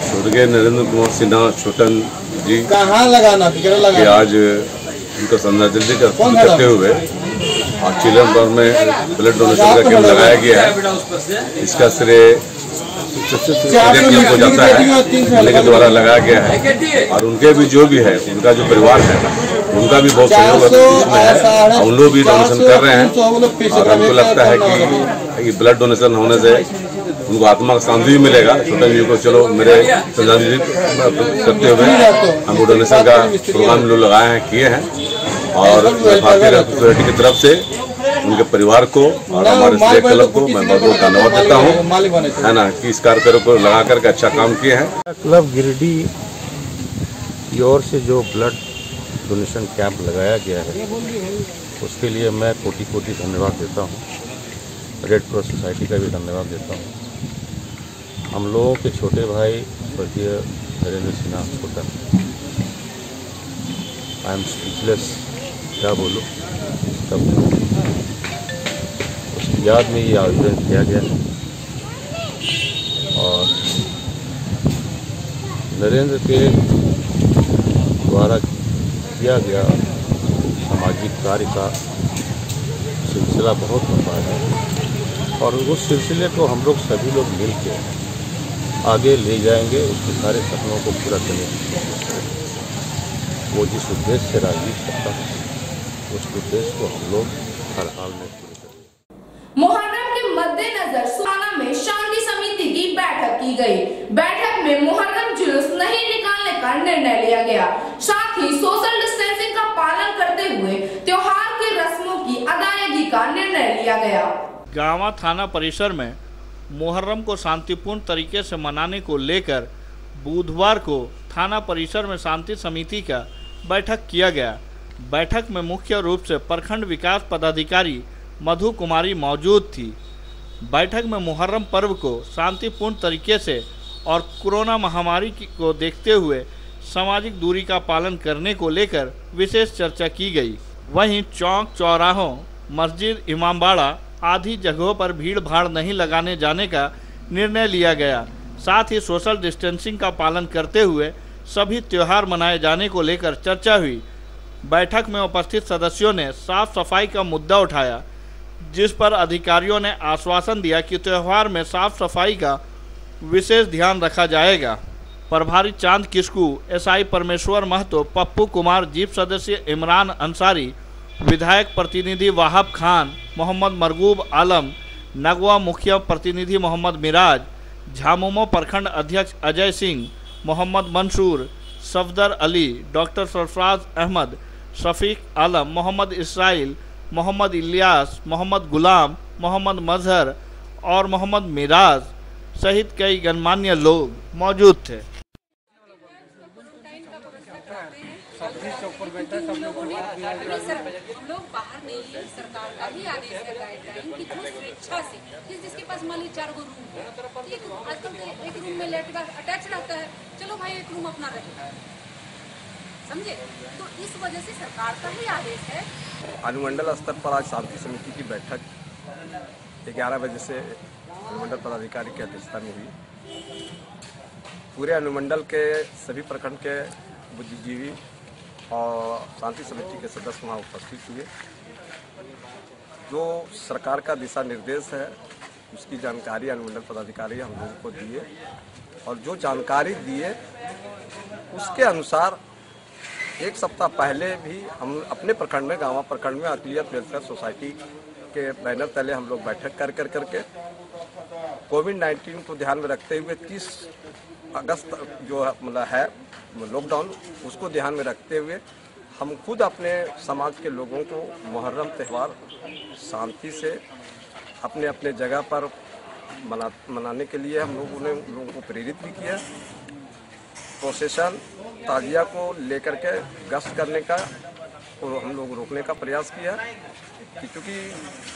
स्वर्गीय नरेंद्र कुमार सिन्हा छोटन जी कहाँ लगाना कि आज उनका श्रद्धांजलि करते हुए आज चिल्ड्रन में ब्लड डोनेशन का कैंप लगाया गया है। इसका श्रेय क्लब को जाता है, उनके द्वारा लगाया गया है और उनके भी जो भी है उनका जो परिवार है उनका भी बहुत सहयोग इसमें है। उन लोग भी डोनेशन कर रहे हैं और हमको लगता है कि ब्लड डोनेशन होने से उनको आत्मा का शांति भी मिलेगा। छोटन जी को चलो मेरे श्रद्धांजलि करते हुए हमको डोनेशन का प्रोग्राम लोग लगाए हैं, किए हैं और भारतीय रेड क्रॉस सोसाइटी की तरफ से उनके परिवार को और हमारे श्रेय क्लब को मैं बहुत बहुत धन्यवाद देता हूँ, है ना, कि इस कार्यक्रम को लगा करके अच्छा काम किए हैं। क्लब गिरिडीह की ओर से जो ब्लड डोनेशन कैंप लगाया गया है उसके लिए मैं कोटि कोटि धन्यवाद देता हूँ। रेड क्रॉस सोसाइटी का भी धन्यवाद देता हूँ। हम लोगों के छोटे भाई स्वर्गीय नरेंद्र सिन्हा छोटन, आई एम स्पीचलेस, क्या बोलूँ, तब उसकी याद में ये आयोजन किया गया है और नरेंद्र के द्वारा किया गया सामाजिक कार्य का सिलसिला बहुत लंबा है और उस सिलसिले को हम लोग सभी लोग मिल के आगे ले जाएंगे, उसके सारे सपनों को पूरा करने की कोशिश करेंगे। वो जिस उद्देश्य से राजनीति करता है उस उद्देश्य को हम लोग हर हाल में पूरे करेंगे। मुहर्रम के मद्देनजर सुहाना में शांति समिति की बैठक की गई। बैठक में मुहर्रम जुलूस नहीं निकालने का निर्णय लिया गया। साथ ही सोशल डिस्टेंसिंग का पालन करते हुए त्योहार के रस्मों की अदायगी का निर्णय लिया गया। गांवा थाना परिसर में मुहर्रम को शांतिपूर्ण तरीके से मनाने को लेकर बुधवार को थाना परिसर में शांति समिति का बैठक किया गया। बैठक में मुख्य रूप से प्रखंड विकास पदाधिकारी मधु कुमारी मौजूद थी। बैठक में मुहर्रम पर्व को शांतिपूर्ण तरीके से और कोरोना महामारी को देखते हुए सामाजिक दूरी का पालन करने को लेकर विशेष चर्चा की गई। वहीं चौक चौराहों, मस्जिद, इमामबाड़ा आदि जगहों पर भीड़ भाड़ नहीं लगाने जाने का निर्णय लिया गया। साथ ही सोशल डिस्टेंसिंग का पालन करते हुए सभी त्यौहार मनाए जाने को लेकर चर्चा हुई। बैठक में उपस्थित सदस्यों ने साफ सफाई का मुद्दा उठाया, जिस पर अधिकारियों ने आश्वासन दिया कि त्यौहार में साफ सफाई का विशेष ध्यान रखा जाएगा। प्रभारी चांद किस्कू, एसआई परमेश्वर महतो, पप्पू कुमार, जीप सदस्य इमरान अंसारी, विधायक प्रतिनिधि वाहब खान, मोहम्मद मरगूब आलम, नगवा मुखिया प्रतिनिधि मोहम्मद मिराज, झामुमो प्रखंड अध्यक्ष अजय सिंह, मोहम्मद मंसूर, सफदर अली, डॉक्टर सरफराज अहमद, शफीक आलम, मोहम्मद इसराइल, मोहम्मद इलियास, मोहम्मद गुलाम, मोहम्मद मजहर और मोहम्मद मिराज सहित कई गणमान्य लोग मौजूद थे। लोग बाहर नहीं है, सरकार का ही आदेश है गाइडलाइन कि जो स्वेच्छा से जिसके पास मान लीजिए 4 रूम है, आजकल तो एक रूम में लेट बाथ अटैच रहता है, चलो भाई एक रूम अपना रहे, समझे। तो इस वजह से सरकार का ही आदेश है। अनुमंडल स्तर पर आज शांति समिति की बैठक 11 बजे से अनुमंडल पदाधिकारी की अध्यक्षता में हुई। पूरे अनुमंडल के सभी प्रखंड के बुद्धिजीवी और शांति समिति के सदस्य वहाँ उपस्थित हुए। जो सरकार का दिशा निर्देश है उसकी जानकारी अनुमंडल पदाधिकारी हम लोगों को दिए और जो जानकारी दिए उसके अनुसार एक सप्ताह पहले भी हम अपने प्रखंड में, गाँव प्रखंड में अकलियत वेलफेयर सोसाइटी के बैनर तले हम लोग बैठक करके कोविड-19 को ध्यान में रखते हुए 30 अगस्त जो मतलब है लॉकडाउन, उसको ध्यान में रखते हुए हम खुद अपने समाज के लोगों को मुहर्रम त्यौहार शांति से अपने अपने जगह पर मनाने के लिए हम लोगों को प्रेरित भी किया। प्रोसेशन ताजिया को लेकर के गश्त करने का और हम लोग रोकने का प्रयास किया क्योंकि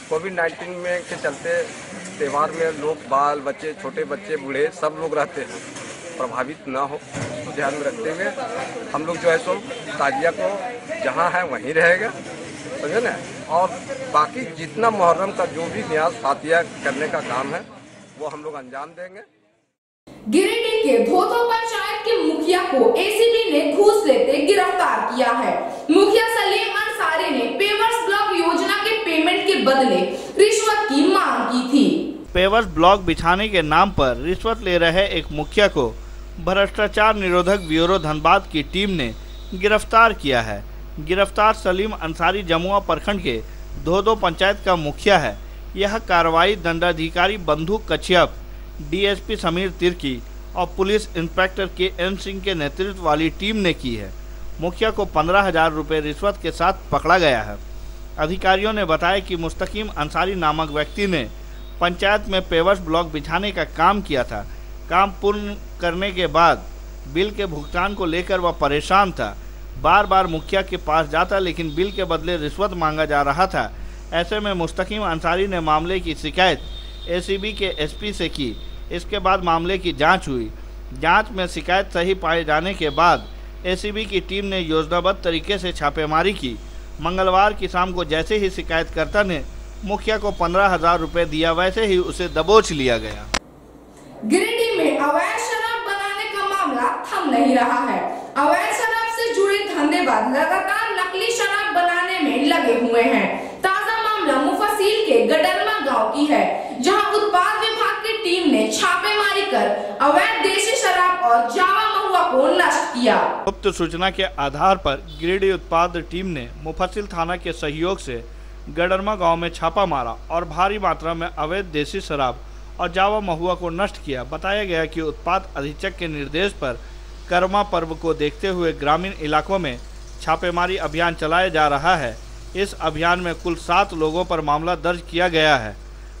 कोविड-19 में के चलते त्यौहार में लोग बाल बच्चे, छोटे बच्चे, बूढ़े सब लोग रहते हैं, प्रभावित ना हो तो ध्यान में रखते हुए हम लोग जो है सो ताजिया को जहाँ है वहीं रहेगा, समझे ना। और बाकी जितना मुहर्रम का जो भी न्याज फातिया करने का काम है वो हम लोग अंजाम देंगे। गिरिडीह के धोतो पंचायत के मुखिया को एसीबी ने घूस लेते गिरफ्तार किया है। मुखिया सलीम अंसारी ने पेवर्स ब्लॉक योजना के पेमेंट के बदले रिश्वत की मांग की थी। पेवर्स ब्लॉक बिछाने के नाम पर रिश्वत ले रहे एक मुखिया को भ्रष्टाचार निरोधक ब्यूरो धनबाद की टीम ने गिरफ्तार किया है। गिरफ्तार सलीम अंसारी जमुआ प्रखंड के धोतो पंचायत का मुखिया है। यह कार्रवाई दंडाधिकारी बंधु कच्छप, डीएसपी समीर तिर्की और पुलिस इंस्पेक्टर के एन सिंह के नेतृत्व वाली टीम ने की है। मुखिया को 15,000 रुपये रिश्वत के साथ पकड़ा गया है। अधिकारियों ने बताया कि मुस्तकीम अंसारी नामक व्यक्ति ने पंचायत में पेवर्स ब्लॉक बिछाने का काम किया था। काम पूर्ण करने के बाद बिल के भुगतान को लेकर वह परेशान था। बार बार मुखिया के पास जाता लेकिन बिल के बदले रिश्वत मांगा जा रहा था। ऐसे में मुस्तकीम अंसारी ने मामले की शिकायत एसीबी के एसपी से की। इसके बाद मामले की जांच हुई। जांच में शिकायत सही पाए जाने के बाद एसीबी की टीम ने योजनाबद्ध तरीके से छापेमारी की। मंगलवार की शाम को जैसे ही शिकायतकर्ता ने मुखिया को 15,000 रुपये दिया, वैसे ही उसे दबोच लिया गया। गिरिडीह में अवैध शराब बनाने का मामला थम नहीं रहा है। अवैध शराब से जुड़े धंधेबाज लगातार नकली शराब बनाने में लगे हुए हैं। ताजा मामला मुफस्सिल के गडरमा गांव की है, जहां उत्पाद विभाग की टीम ने छापेमारी कर अवैध देशी शराब और जावा महुआ को नष्ट किया। गुप्त सूचना के आधार पर गिरिडीह उत्पाद टीम ने मुफस्सिल थाना के सहयोग से गडरमा गांव में छापा मारा और भारी मात्रा में अवैध देशी शराब और जावा महुआ को नष्ट किया। बताया गया कि उत्पाद अधीक्षक के निर्देश पर कर्मा पर्व को देखते हुए ग्रामीण इलाकों में छापेमारी अभियान चलाया जा रहा है। इस अभियान में कुल 7 लोगों पर मामला दर्ज किया गया है।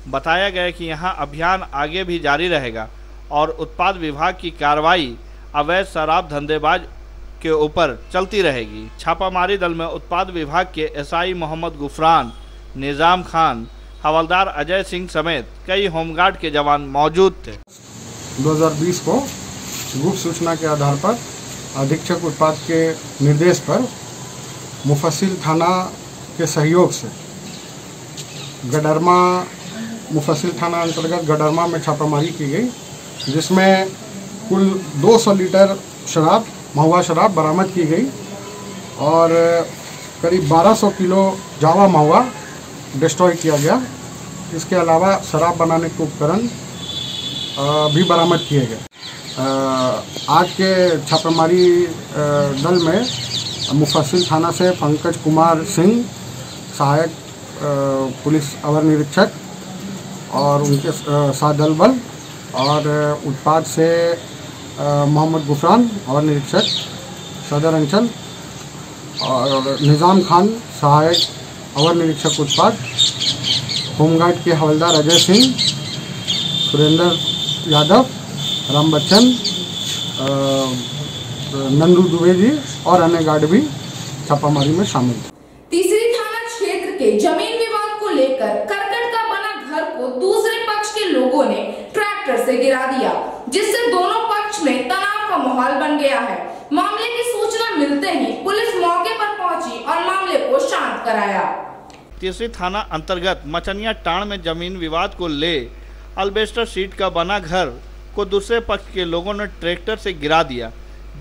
बताया गया कि यहां अभियान आगे भी जारी रहेगा और उत्पाद विभाग की कार्रवाई अवैध शराब धंधेबाज के ऊपर चलती रहेगी। छापामारी दल में उत्पाद विभाग के एसआई मोहम्मद गुफरान, निजाम खान, हवलदार अजय सिंह समेत कई होमगार्ड के जवान मौजूद थे। 2020 को गुप्त सूचना के आधार पर अधीक्षक उत्पाद के निर्देश पर मुफस्सिल थाना के सहयोग से गडरमा मुफस्सिल थाना अंतर्गत गडरमा में छापामारी की गई, जिसमें कुल 200 लीटर शराब, महुआ शराब बरामद की गई और करीब 1200 किलो जावा महुआ डिस्ट्रॉय किया गया। इसके अलावा शराब बनाने के उपकरण भी बरामद किए गए। आज के छापेमारी दल में मुफस्सिल थाना से पंकज कुमार सिंह, सहायक पुलिस अवर निरीक्षक और उनके साथ दल बल और उत्पाद से मोहम्मद गुफरान और निरीक्षक सदर अंचल और निज़ाम खान सहायक अवर निरीक्षक उत्पाद, होमगार्ड के हवलदार अजय सिंह, सुरेंद्र यादव, राम बच्चन, नंदू दुबे जी और अन्य गार्ड भी छापामारी में शामिल थे। तीसरी थाना क्षेत्र के जमीन विवाद को लेकर करकट का बना घर को दूसरे पक्ष के लोगों ने ट्रैक्टर से गिरा दिया, जिससे दोनों पक्ष में तनाव का माहौल बन गया है। मामले की सूचना मिलते ही पुलिस मौके पर पहुंची और मामले को शांत कराया। तीसरी थाना अंतर्गत मचनिया टाण में जमीन विवाद को ले अल्बेस्टर शीट का बना घर को दूसरे पक्ष के लोगों ने ट्रैक्टर से गिरा दिया,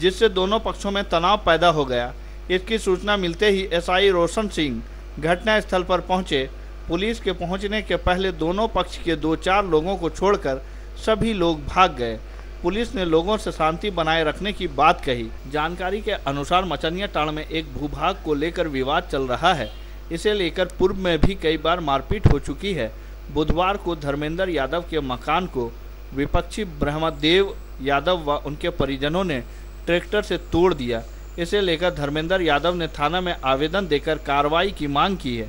जिससे दोनों पक्षों में तनाव पैदा हो गया। इसकी सूचना मिलते ही एसआई रोशन सिंह घटनास्थल पर पहुंचे। पुलिस के पहुंचने के पहले दोनों पक्ष के 2-4 लोगों को छोड़कर सभी लोग भाग गए। पुलिस ने लोगों से शांति बनाए रखने की बात कही। जानकारी के अनुसार मचनिया टाण में एक भूभाग को लेकर विवाद चल रहा है। इसे लेकर पूर्व में भी कई बार मारपीट हो चुकी है। बुधवार को धर्मेंद्र यादव के मकान को विपक्षी ब्रह्मदेव यादव व उनके परिजनों ने ट्रैक्टर से तोड़ दिया। इसे लेकर धर्मेंद्र यादव ने थाना में आवेदन देकर कार्रवाई की मांग की है।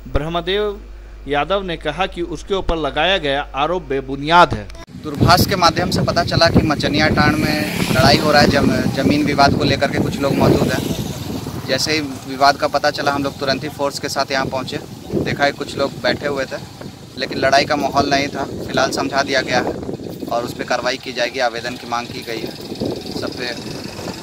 ब्रह्मदेव यादव ने कहा कि उसके ऊपर लगाया गया आरोप बेबुनियाद है। दूरभाष के माध्यम से पता चला कि मचनिया टाण में लड़ाई हो रहा है, जमीन विवाद को लेकर के कुछ लोग मौजूद हैं। जैसे ही विवाद का पता चला हम लोग तुरंत ही फोर्स के साथ यहाँ पहुँचे। देखा है कुछ लोग बैठे हुए थे, लेकिन लड़ाई का माहौल नहीं था। फिलहाल समझा दिया गया है और उस पर कार्रवाई की जाएगी। आवेदन की मांग की गई है, सब पे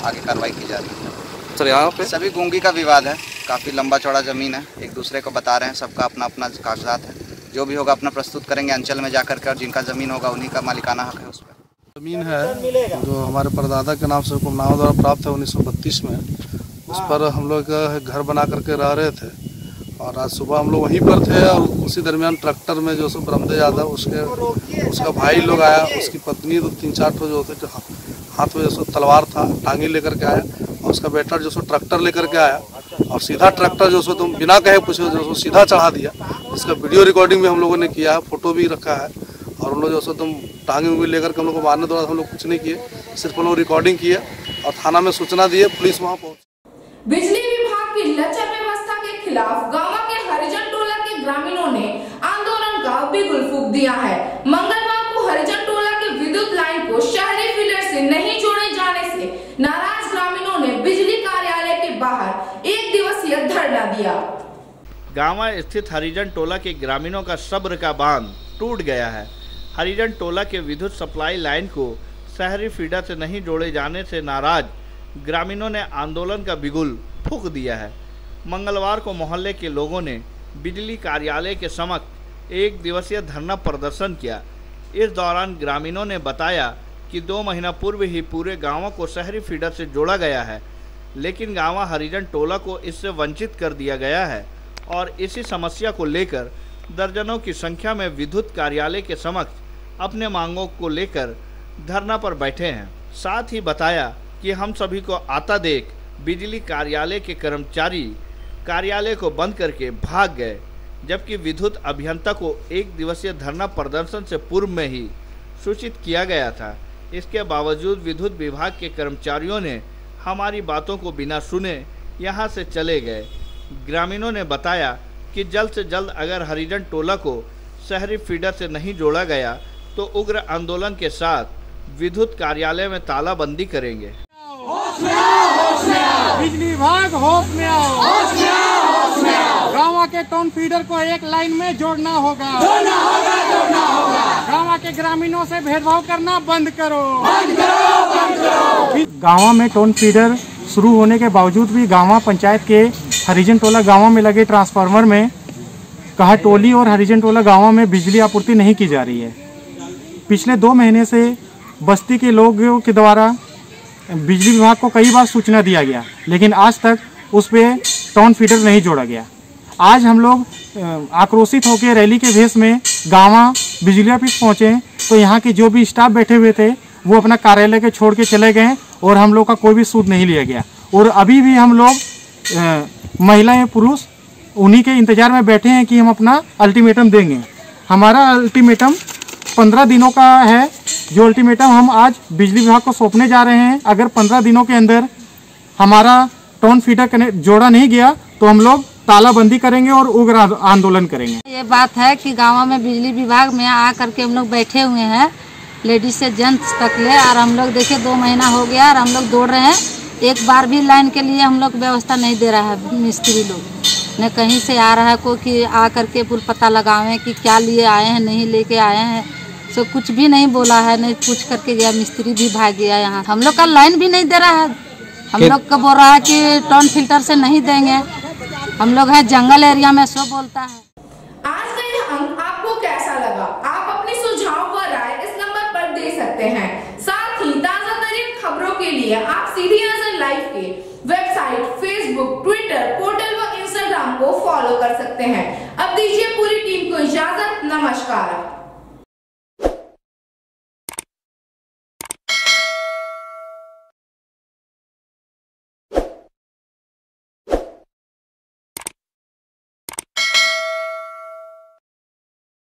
आगे कार्रवाई की जा रही है। सर यहाँ पे सभी गूंगी का विवाद है, काफ़ी लंबा चौड़ा ज़मीन है, एक दूसरे को बता रहे हैं, सबका अपना अपना कागजात है। जो भी होगा अपना प्रस्तुत करेंगे अंचल में जाकर के, और जिनका ज़मीन होगा उन्हीं का मालिकाना हक है उस पर। ज़मीन है जो हमारे परदादा के नाम से हुक्मनामा द्वारा प्राप्त है 1932 में। उस पर हम लोग घर बना करके रह रहे थे और आज सुबह हम लोग वहीं पर थे और उसी दरमियान ट्रैक्टर में जो सो ब्रह्मदेव यादव उसका भाई लोग आया, उसकी पत्नी तो 3-4 ठो जो थे हाथ में जो सो तलवार था टांगी लेकर के आया, और उसका बेटा जो सो ट्रैक्टर लेकर के आया और सीधा ट्रैक्टर जो सो तुम बिना कहे पूछे जो सो सीधा चढ़ा दिया। इसका वीडियो रिकॉर्डिंग भी हम लोगों ने किया है, फोटो भी रखा है। और हम लोग जो सो तुम टांगी भी लेकर के हम लोग को मारने दौरान हम लोग कुछ नहीं किए, सिर्फ हम लोग रिकॉर्डिंग किए और थाना में सूचना दिए, पुलिस वहाँ पहुँची। बिजली विभाग की लचर व्यवस्था के खिलाफ गांव के हरिजन टोला के ग्रामीणों ने आंदोलन का बिगुल फूंक दिया है। मंगलवार को हरिजन टोला की विद्युत लाइन को शहरी फीडर से नहीं जोड़े जाने से नाराज ग्रामीणों ने बिजली कार्यालय के बाहर 1 दिवसीय धरना दिया। गांवा स्थित हरिजन टोला के ग्रामीणों का सब्र का बांध टूट गया है। हरिजन टोला के विद्युत सप्लाई लाइन को शहरी फीडर से नहीं जोड़े जाने से नाराज ग्रामीणों ने आंदोलन का बिगुल फूंक दिया है। मंगलवार को मोहल्ले के लोगों ने बिजली कार्यालय के समक्ष 1 दिवसीय धरना प्रदर्शन किया। इस दौरान ग्रामीणों ने बताया कि 2 महीना पूर्व ही पूरे गांवों को शहरी फीडर से जोड़ा गया है, लेकिन गांवा हरिजन टोला को इससे वंचित कर दिया गया है और इसी समस्या को लेकर दर्जनों की संख्या में विद्युत कार्यालय के समक्ष अपने मांगों को लेकर धरना पर बैठे हैं। साथ ही बताया कि हम सभी को आता देख बिजली कार्यालय के कर्मचारी कार्यालय को बंद करके भाग गए, जबकि विद्युत अभियंता को 1 दिवसीय धरना प्रदर्शन से पूर्व में ही सूचित किया गया था। इसके बावजूद विद्युत विभाग के कर्मचारियों ने हमारी बातों को बिना सुने यहां से चले गए। ग्रामीणों ने बताया कि जल्द से जल्द अगर हरिजन टोला को शहरी फीडर से नहीं जोड़ा गया तो उग्र आंदोलन के साथ विद्युत कार्यालय में तालाबंदी करेंगे। बिजली विभाग होश में आओ, गाँव के टाउन फीडर को एक लाइन में जोड़ना होगा। गाँव के ग्रामीणों से भेदभाव करना बंद करो। गाँव में टाउन फीडर शुरू होने के बावजूद भी गाँव पंचायत के हरिजन टोला गाँव में लगे ट्रांसफार्मर में कहा टोली और हरिजन टोला गाँव में बिजली आपूर्ति नहीं की जा रही है। पिछले 2 महीने से बस्ती के लोगों के द्वारा बिजली विभाग को कई बार सूचना दिया गया, लेकिन आज तक उस पर टाउन फीडर नहीं जोड़ा गया। आज हम लोग आक्रोशित होकर रैली के भेष में गाँवा बिजली ऑफिस पहुँचे तो यहाँ के जो भी स्टाफ बैठे हुए थे वो अपना कार्यालय के छोड़ के चले गए और हम लोग का कोई भी सूद नहीं लिया गया। और अभी भी हम लोग महिलाएं पुरुष उन्हीं के इंतजार में बैठे हैं कि हम अपना अल्टीमेटम देंगे। हमारा अल्टीमेटम 15 दिनों का है, जो अल्टीमेटम हम आज बिजली विभाग को सौंपने जा रहे हैं। अगर 15 दिनों के अंदर हमारा टाउन फीडर जोड़ा नहीं गया तो हम लोग तालाबंदी करेंगे और उग्र आंदोलन करेंगे। ये बात है कि गाँव में बिजली विभाग में आ करके हम लोग बैठे हुए हैं, लेडीज से जेंट्स तक ले, और हम लोग देखिए 2 महीना हो गया और हम लोग दौड़ रहे हैं। एक बार भी लाइन के लिए हम लोग व्यवस्था नहीं दे रहा है मिस्त्री लोग, न कहीं से आ रहा है कोई कि आ करके पूरा पता लगावें कि क्या लिए आए हैं, नहीं लेके आए हैं। सो कुछ भी नहीं बोला है, नहीं पूछ करके गया, मिस्त्री भी भाग गया। यहाँ हम लोग का लाइन भी नहीं दे रहा है। हम लोग का बोल रहा है कि टाउन फिल्टर से नहीं देंगे, हम लोग है जंगल एरिया में, सो बोलता है। आज का यह अंक आपको कैसा लगा? आप अपने सुझाव व राय इस नंबर पर दे सकते हैं। साथ ही ताजा तरीन खबरों के लिए आप सीधी नजर लाइव के वेबसाइट, फेसबुक, ट्विटर, पोर्टल व इंस्टाग्राम को फॉलो कर सकते हैं। अब दीजिए पूरी टीम को इजाजत। नमस्कार।